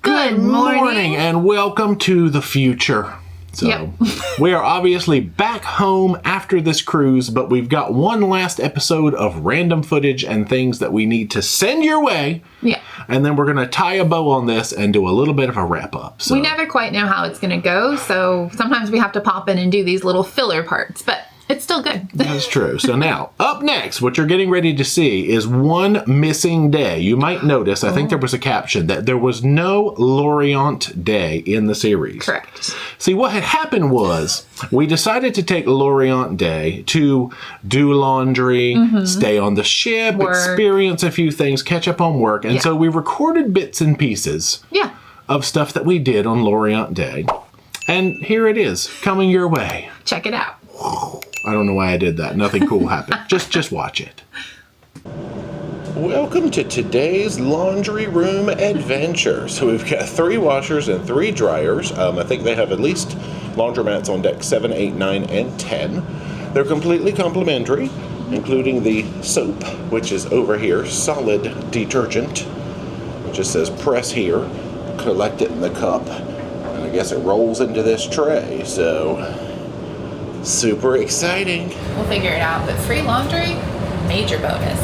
Good morning and welcome to the future. So, we are obviously back home after this cruise, but we've got one last episode of random footage and things that we need to send your way. Yeah. And then we're going to tie a bow on this and do a little bit of a wrap up. So. We never quite know how it's going to go, so sometimes we have to pop in and do these little filler parts, but it's still good. That's true. So now, up next, what you're getting ready to see is one missing day. You might notice, I think there was a caption, that there was no Lorient day in the series. Correct. See, what had happened was we decided to take Lorient Day to do laundry, stay on the ship, experience a few things, catch up on work. And so we recorded bits and pieces of stuff that we did on Lorient Day. And here it is, coming your way. Check it out. I don't know why I did that. Nothing cool happened. Just watch it. Welcome to today's laundry room adventure. So we've got 3 washers and 3 dryers. I think they have at least laundromats on deck 7, 8, 9, and 10. They're completely complimentary, including the soap, which is over here, solid detergent. It just says press here, collect it in the cup, and I guess it rolls into this tray. So super exciting. We'll figure it out, but free laundry, major bonus.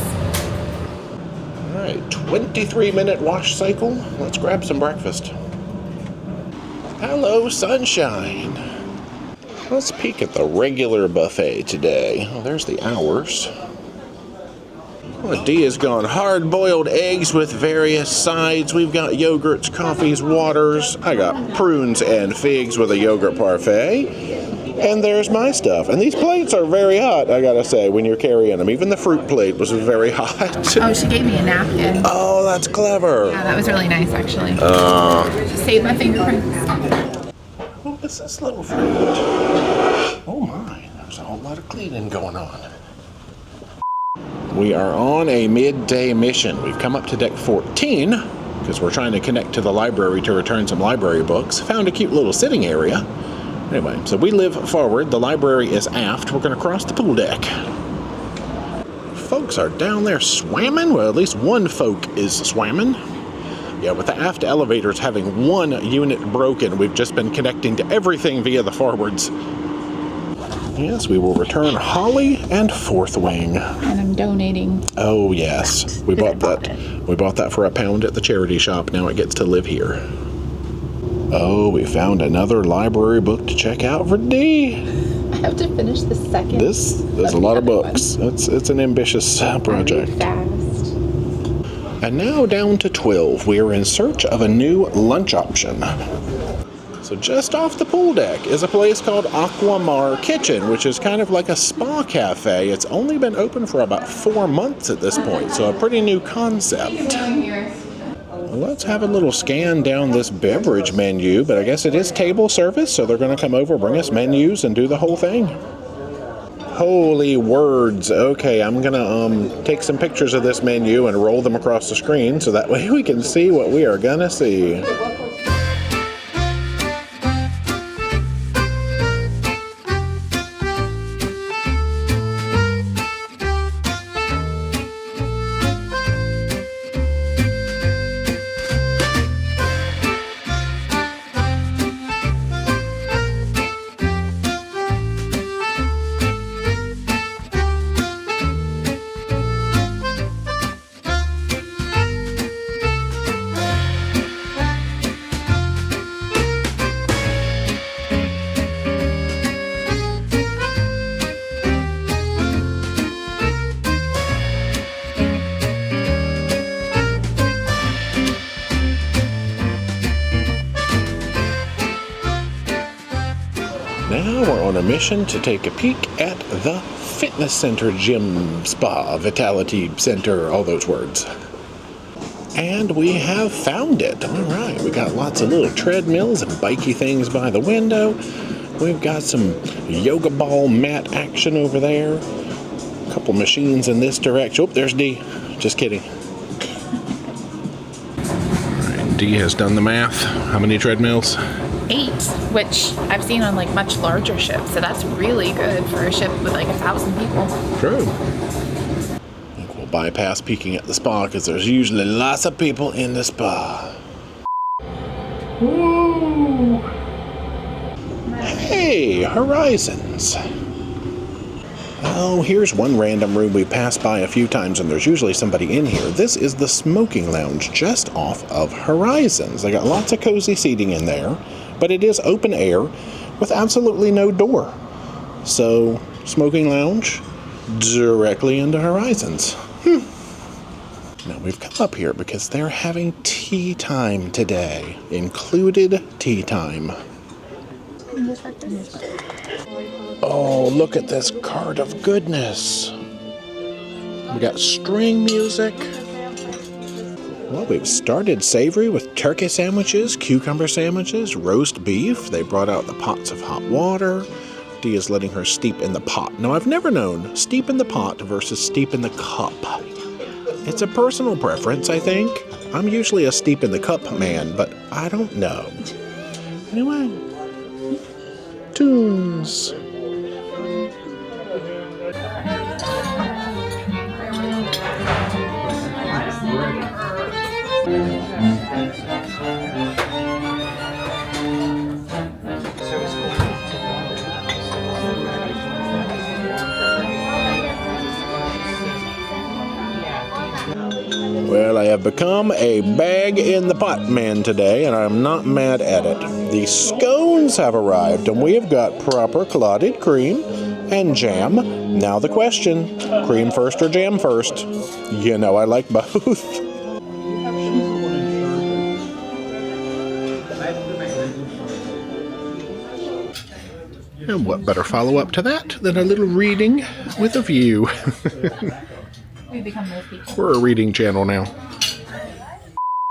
All right, 23-minute wash cycle. Let's grab some breakfast. Hello, sunshine. Let's peek at the regular buffet today. Oh, there's the hours. Well, Dee has gone hard-boiled eggs with various sides. We've got yogurts, coffees, waters. I got prunes and figs with a yogurt parfait. And there's my stuff. And these plates are very hot, I gotta say, when you're carrying them. Even the fruit plate was very hot. Oh, she gave me a napkin. Oh, that's clever. Yeah, that was really nice, actually. Save my fingerprints. What is this little fruit? Oh my, there's a whole lot of cleaning going on. We are on a midday mission. We've come up to deck 14, because we're trying to connect to the library to return some library books. Found a cute little sitting area. Anyway, so we live forward. The library is aft. We're going to cross the pool deck. Folks are down there swamming. Well, at least one folk is swamming. Yeah, with the aft elevators having one unit broken, we've just been connecting to everything via the forwards. Yes, we will return Holly and Fourth Wing. And I'm donating. Oh, yes. We bought that. We bought that for £1 at the charity shop. Now it gets to live here. Oh, we found another library book to check out for Dee. I have to finish the second. This is a lot of books. It's an ambitious project. Fast. And now down to 12. We are in search of a new lunch option. So just off the pool deck is a place called Aquamar Kitchen, which is kind of like a spa cafe. It's only been open for about 4 months at this point, so a pretty new concept. Let's have a little scan down this beverage menu, but I guess it is table service, so they're going to come over, bring us menus, and do the whole thing. Holy words. Okay, I'm going to take some pictures of this menu and roll them across the screen, so that way we can see what we are going to see. Now we're on a mission to take a peek at the fitness center, gym, spa, vitality center, all those words. And we have found it. All right, we got lots of little treadmills and bikey things by the window. We've got some yoga ball mat action over there. A couple machines in this direction. Oh, there's Dee. Just kidding. All right, Dee has done the math. How many treadmills? 8, which I've seen on like much larger ships, so that's really good for a ship with like 1,000 people. True. I think we'll bypass peeking at the spa because there's usually lots of people in the spa. Woo! Hey, Horizons. Oh, here's one random room we passed by a few times, and there's usually somebody in here. This is the smoking lounge just off of Horizons. They got lots of cozy seating in there, but it is open air with absolutely no door. So, smoking lounge directly into Horizons. Now, we've come up here because they're having tea time today. Included tea time. Oh, look at this card of goodness. We got string music. Well, we've started savory with turkey sandwiches, cucumber sandwiches, roast beef. They brought out the pots of hot water. Dee is letting her steep in the pot. Now, I've never known steep in the pot versus steep in the cup. It's a personal preference, I think. I'm usually a steep in the cup man, but I don't know. Anyway, tunes. Well, I have become a bag in the pot man today, and I'm not mad at it. The scones have arrived, and we have got proper clotted cream and jam. Now the question, cream first or jam first? You know I like both. And what better follow-up to that than a little reading with a view? We become those people. We're a reading channel now.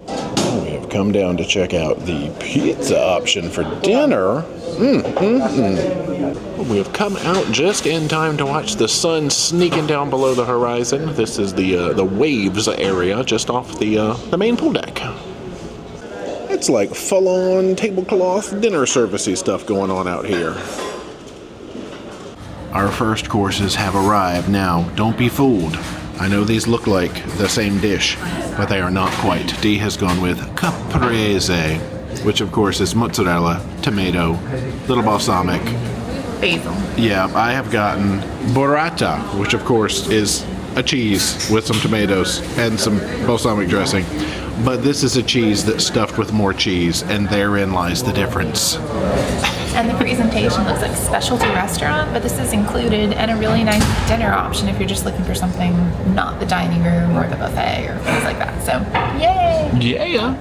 We have come down to check out the pizza option for dinner. We have come out just in time to watch the sun sneaking down below the horizon. This is the waves area just off the main pool deck. It's like full-on tablecloth dinner servicey stuff going on out here. Our first courses have arrived. Now, don't be fooled. I know these look like the same dish, but they are not quite. Dee has gone with caprese, which of course is mozzarella, tomato, little balsamic. Basil. Yeah, I have gotten burrata, which of course is a cheese with some tomatoes and some balsamic dressing. But this is a cheese that's stuffed with more cheese, and therein lies the difference. And the presentation looks like a specialty restaurant, but this is included and a really nice dinner option if you're just looking for something not the dining room or the buffet or things like that. So, yay! Yeah!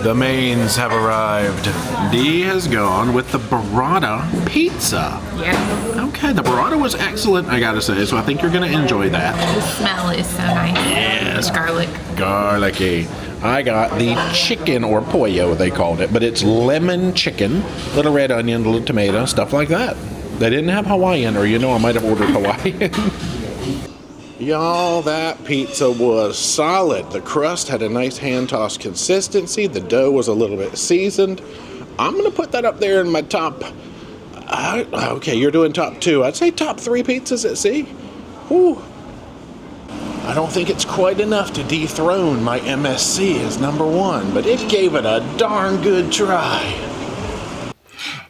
The mains have arrived. Dee has gone with the burrata pizza. Yeah. Okay, the burrata was excellent, I gotta say, so I think you're gonna enjoy that. The smell is so nice. Yes. Garlic. Garlicky. I got the chicken, or pollo they called it, but it's lemon chicken, little red onion, little tomato, stuff like that. They didn't have Hawaiian, or I might have ordered Hawaiian. Y'all, that pizza was solid. The crust had a nice hand-tossed consistency. The dough was a little bit seasoned. I'm going to put that up there in my top... okay, you're doing top 2. I'd say top 3 pizzas at sea. Whew. I don't think it's quite enough to dethrone my MSC as number 1, but it gave it a darn good try.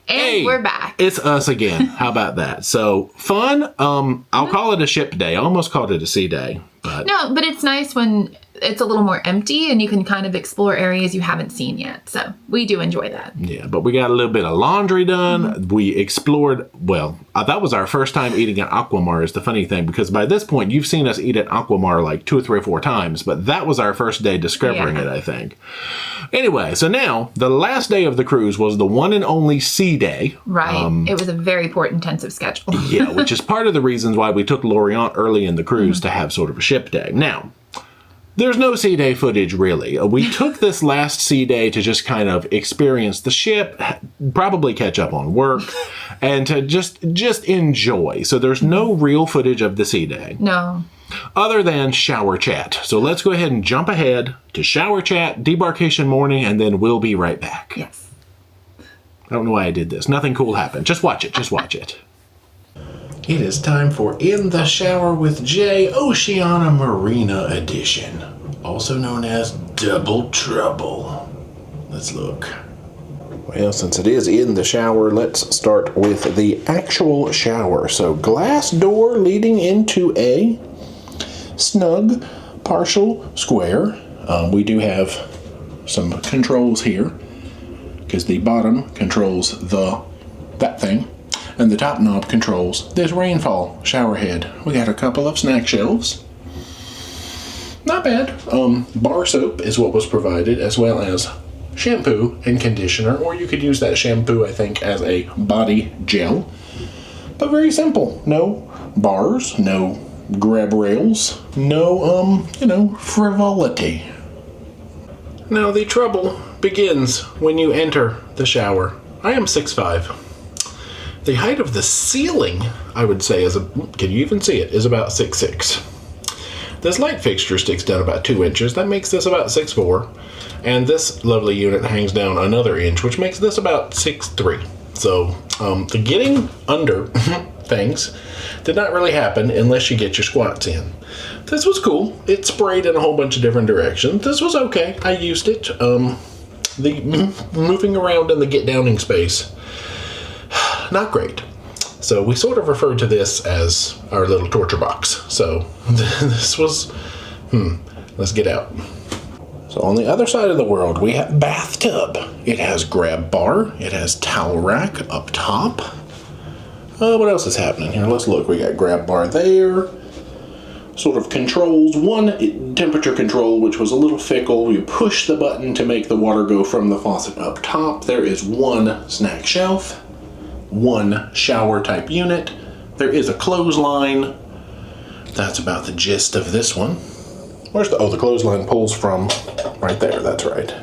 And hey, we're back. It's us again. How about that? So, fun. I'll call it a ship day. I almost called it a sea day. But No, but it's nice when it's a little more empty and you can kind of explore areas you haven't seen yet. So we do enjoy that. Yeah, but we got a little bit of laundry done. Mm-hmm. We explored, that was our first time eating at Aquamar is the funny thing, because by this point you've seen us eat at Aquamar like 2 or 3 or 4 times, but that was our first day discovering it, I think. Anyway, so now the last day of the cruise was the one and only sea day. Right. It was a very intensive schedule. Yeah, which is part of the reasons why we took Lorient early in the cruise to have sort of a ship day. Now, there's no sea day footage, really. We took this last sea day to just kind of experience the ship, probably catch up on work, and to just enjoy. So there's no real footage of the sea day. No. Other than shower chat. So let's go ahead and jump ahead to shower chat, debarkation morning, and then we'll be right back. Yes. I don't know why I did this. Nothing cool happened. Just watch it. Just watch it. It is time for In the Shower with Jay, Oceania Marina edition, also known as Double Trouble. Let's look. Well, since it is in the shower, let's start with the actual shower. So glass door leading into a snug partial square. We do have some controls here because the bottom controls that thing and the top knob controls this rainfall shower head. We got a couple of snack shelves. Not bad. Bar soap is what was provided, as well as shampoo and conditioner, or you could use that shampoo, I think, as a body gel. But very simple. No bars, no grab rails, no, frivolity. Now the trouble begins when you enter the shower. I am 6'5". The height of the ceiling, I would say, can you even see it, is about 6'6". This light fixture sticks down about 2 inches. That makes this about 6'4". And this lovely unit hangs down another inch, which makes this about 6'3". So the getting under things did not really happen unless you get your squats in. This was cool. It sprayed in a whole bunch of different directions. This was okay. I used it. The moving around in the get downing space, not great. So we sort of referred to this as our little torture box. So this was, let's get out. So on the other side of the world, we have bathtub. It has grab bar. It has towel rack up top. What else is happening here? Let's look. We got grab bar there. Sort of controls. One temperature control, which was a little fickle. You push the button to make the water go from the faucet up top. There is one snack shelf. One shower type unit. There is a clothesline. That's about the gist of this one. Where's the clothesline pulls from right there, that's right.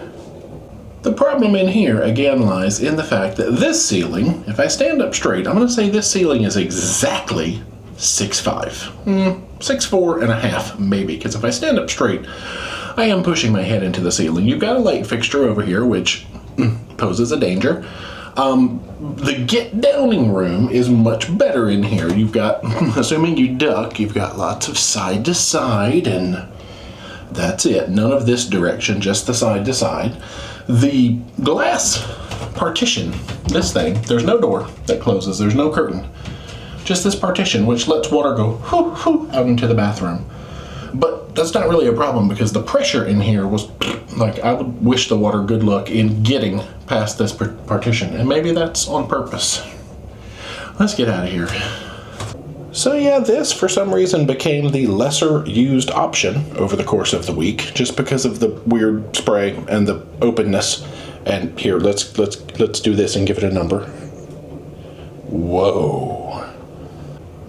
The problem in here again lies in the fact that this ceiling, if I stand up straight, I'm gonna say this ceiling is exactly 6'5". 6'4" and a half maybe, because if I stand up straight, I am pushing my head into the ceiling. You've got a light fixture over here, which poses a danger. The get downing room is much better in here. You've got, assuming you duck, you've got lots of side to side, and that's it. None of this direction, just the side to side. The glass partition, this thing, there's no door that closes, there's no curtain. Just this partition, which lets water go out into the bathroom. But that's not really a problem because the pressure in here was like, I would wish the water good luck in getting past this partition, and maybe that's on purpose. Let's get out of here. So yeah, this for some reason became the lesser used option over the course of the week, just because of the weird spray and the openness. And here, let's do this and give it a number. Whoa.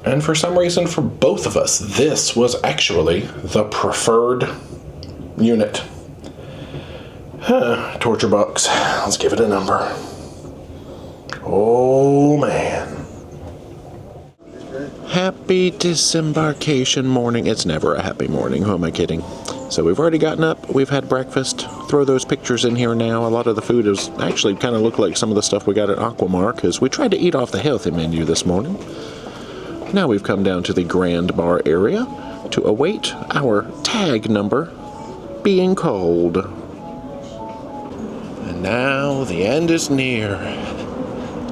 And for some reason, for both of us, this was actually the preferred unit. Torture box. Let's give it a number. Oh, man. Happy disembarkation morning. It's never a happy morning. Who am I kidding? So we've already gotten up. We've had breakfast. Throw those pictures in here now. A lot of the food is actually kind of look like some of the stuff we got at Aquamar, because we tried to eat off the healthy menu this morning. Now we've come down to the grand bar area to await our tag number being called. And now the end is near.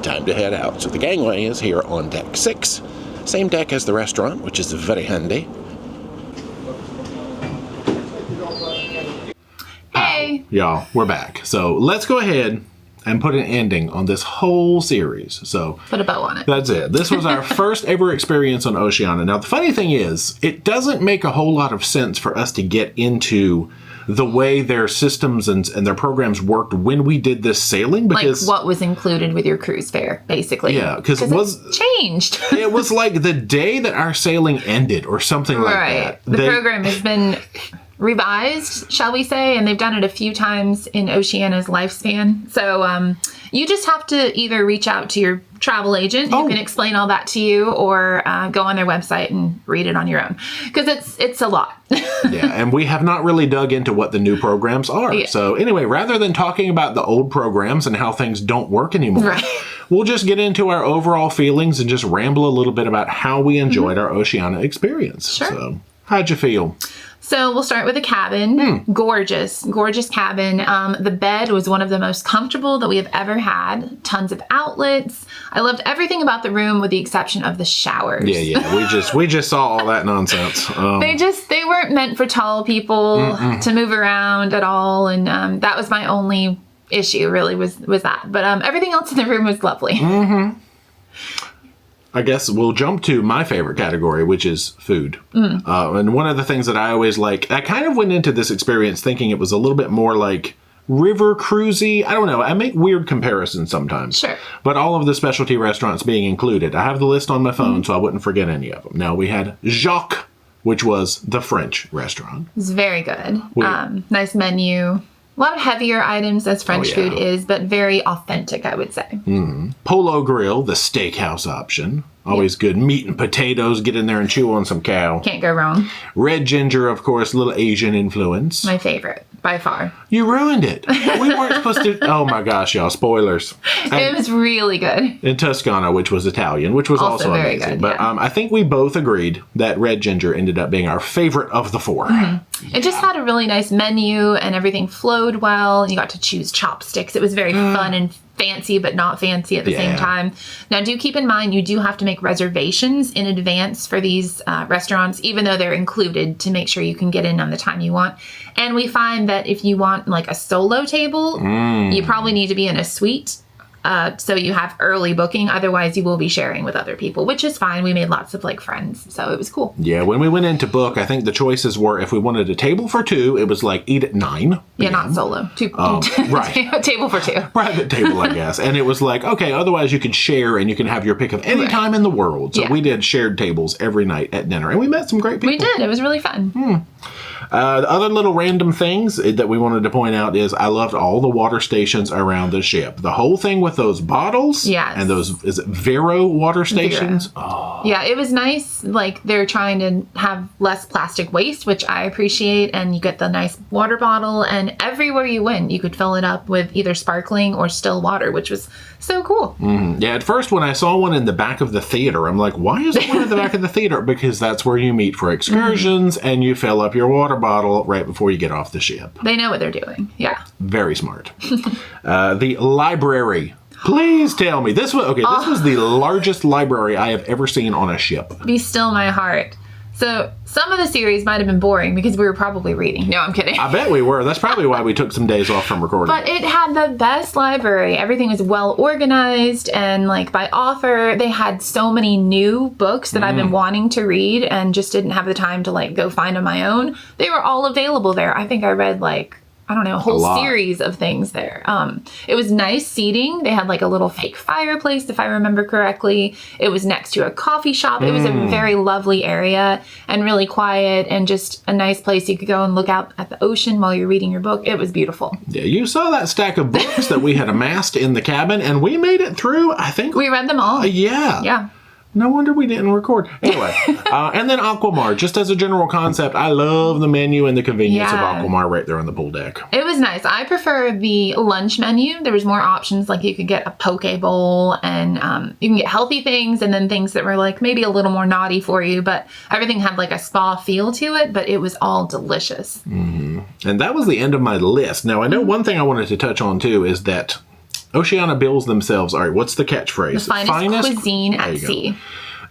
Time to head out. So the gangway is here on deck 6. Same deck as the restaurant, which is very handy. Hey! Y'all, we're back. So let's go ahead and put an ending on this whole series. So Put a bow on it. that's it. This was our first ever experience on Oceania. Now, the funny thing is, it doesn't make a whole lot of sense for us to get into the way their systems and their programs worked when we did this sailing, because Like what was included with your cruise fare, basically. Yeah, because it's changed. it was like the day that our sailing ended or something like that. The program has been revised, shall we say, and they've done it a few times in Oceania's lifespan. So you just have to either reach out to your travel agent who can explain all that to you, or go on their website and read it on your own, because it's a lot. Yeah, and we have not really dug into what the new programs are. Yeah. So anyway, rather than talking about the old programs and how things don't work anymore, we'll just get into our overall feelings and just ramble a little bit about how we enjoyed our Oceania experience. Sure. So how'd you feel? So we'll start with the cabin. Gorgeous, gorgeous cabin. The bed was one of the most comfortable that we have ever had. Tons of outlets. I loved everything about the room with the exception of the showers. Yeah. We just saw all that nonsense. They weren't meant for tall people to move around at all. And that was my only issue really was that. But everything else in the room was lovely. I guess we'll jump to my favorite category, which is food. And one of the things that I always like, I kind of went into this experience thinking it was a little bit more like river cruisy. I don't know. I make weird comparisons sometimes. Sure. But all of the specialty restaurants being included. I have the list on my phone, so I wouldn't forget any of them. Now, we had Jacques, which was the French restaurant. It was very good. Nice menu. A lot of heavier items as French food is, but very authentic, I would say. Polo Grill, the steakhouse option. Always good. Meat and potatoes. Get in there and chew on some cow. Can't go wrong. Red Ginger, of course, little Asian influence. My favorite, by far. You ruined it. We weren't supposed to. Oh my gosh, y'all. Spoilers. It was really good. In Toscana, which was Italian, which was also very amazing. good, But I think we both agreed that Red Ginger ended up being our favorite of the four. It just had a really nice menu and everything flowed well. And you got to choose chopsticks. It was very fun and fancy, but not fancy at the same time. Now, do keep in mind, you do have to make reservations in advance for these restaurants, even though they're included, to make sure you can get in on the time you want. And we find that if you want like a solo table, you probably need to be in a suite. So you have early booking. Otherwise, you will be sharing with other people, which is fine. We made lots of like friends. So it was cool. Yeah, when we went in to book, I think the choices were if we wanted a table for two, it was like eat at 9 Yeah, not solo. Right. Table for two. Private table, I guess. And it was like, okay, otherher you can share and you can have your pick of any time in the world. So we did shared tables every night at dinner. And we met some great people. We did. It was really fun. The other little random things that we wanted to point out is I loved all the water stations around the ship. The whole thing with those bottles and those, is it Vero water stations? Oh. Yeah, it was nice. Like they're trying to have less plastic waste, which I appreciate. And you get the nice water bottle, and everywhere you went, you could fill it up with either sparkling or still water, which was so cool. Yeah, at first when I saw one in the back of the theater, I'm like, why is there one in the back of the theater? Because that's where you meet for excursions and you fill up your water bottle right before you get off the ship. They know what they're doing. Yeah. Very smart. The library. Please tell me. This was the largest library I have ever seen on a ship. Be still my heart. So some of the series might have been boring because we were probably reading. No, I'm kidding. I bet we were. That's probably why we took some days off from recording. But it had the best library. Everything was well organized and like by author. They had so many new books that I've been wanting to read and just didn't have the time to like go find on my own. They were all available there. I think I read like, I don't know, a whole series of things there. It was nice seating. They had like a little fake fireplace, if I remember correctly. It was next to a coffee shop. It was a very lovely area and really quiet and just a nice place you could go and look out at the ocean while you're reading your book. It was beautiful. Yeah, you saw that stack of books that we had amassed in the cabin, and we made it through, I think. We read them all. Yeah. No wonder we didn't record. Anyway, and then Aquamar, just as a general concept, I love the menu and the convenience of Aquamar right there on the pool deck. It was nice. I prefer the lunch menu. There was more options, like you could get a poke bowl and you can get healthy things and then things that were like maybe a little more naughty for you, but everything had like a spa feel to it, but it was all delicious. And that was the end of my list. Now, I know one thing I wanted to touch on too is that Oceania bills themselves, all right, what's the catchphrase? The finest cuisine at sea.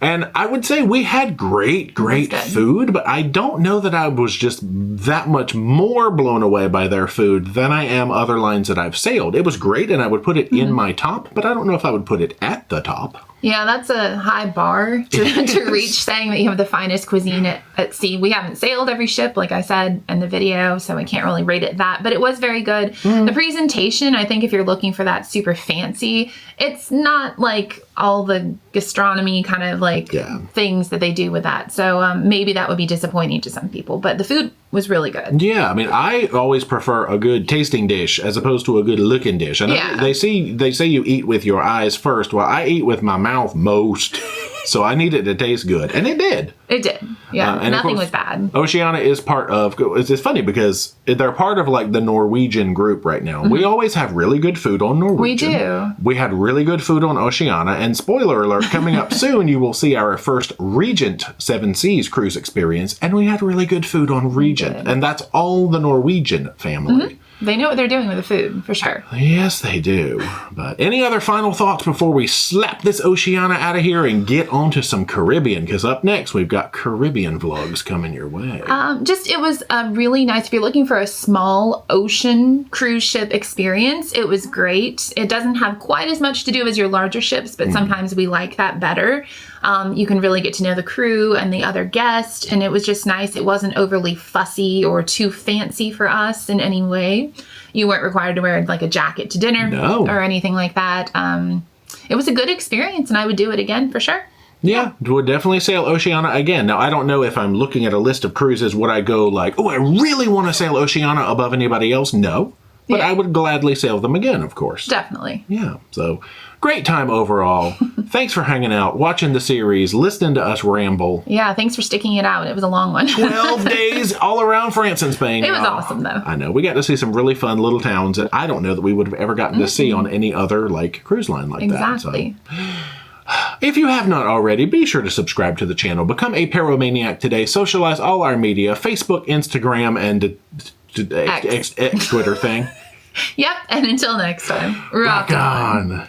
And I would say we had great food, but I don't know that I was just that much more blown away by their food than I am other lines that I've sailed. It was great, and I would put it in my top, but I don't know if I would put it at the top. Yeah, that's a high bar to reach, saying that you have the finest cuisine at sea. We haven't sailed every ship, like I said in the video, so I can't really rate it that, but it was very good. The presentation, I think if you're looking for that super fancy, it's not like all the gastronomy kind of like things that they do with that. So maybe that would be disappointing to some people, but the food was really good. Yeah, I mean, I always prefer a good tasting dish as opposed to a good looking dish. And they say you eat with your eyes first. Well, I eat with my mouth most. So I need it to taste good. And it did. It did. Yeah. And of Nothing course, was bad. Oceania is part of, it's funny because they're part of like the Norwegian group right now. We always have really good food on Norwegian. We do. We had really good food on Oceania. And spoiler alert, coming up soon, you will see our first Regent Seven Seas cruise experience. And we had really good food on Regent. And that's all the Norwegian family. They know what they're doing with the food, for sure. Yes, they do. But any other final thoughts before we slap this Oceania out of here and get on to some Caribbean? Because up next, we've got Caribbean vlogs coming your way. It was really nice. If you're looking for a small ocean cruise ship experience, it was great. It doesn't have quite as much to do as your larger ships, but sometimes we like that better. You can really get to know the crew and the other guests, and it was just nice. It wasn't overly fussy or too fancy for us in any way. You weren't required to wear like a jacket to dinner or anything like that. It was a good experience, and I would do it again for sure. Yeah, would definitely sail Oceania again. Now, I don't know if I'm looking at a list of cruises, would I go like, oh, I really want to sail Oceania above anybody else? No. But I would gladly sail them again, of course. Definitely. Yeah, so great time overall. Thanks for hanging out, watching the series, listening to us ramble. Yeah, thanks for sticking it out. It was a long one. 12 days all around France and Spain. It was awesome, though. I know. We got to see some really fun little towns that I don't know that we would have ever gotten to see on any other like cruise line like that. Exactly. So. If you have not already, be sure to subscribe to the channel. Become a Pyromaniac today. Socialize all our media, Facebook, Instagram, and X Twitter thing. Yep, and until next time, rock on.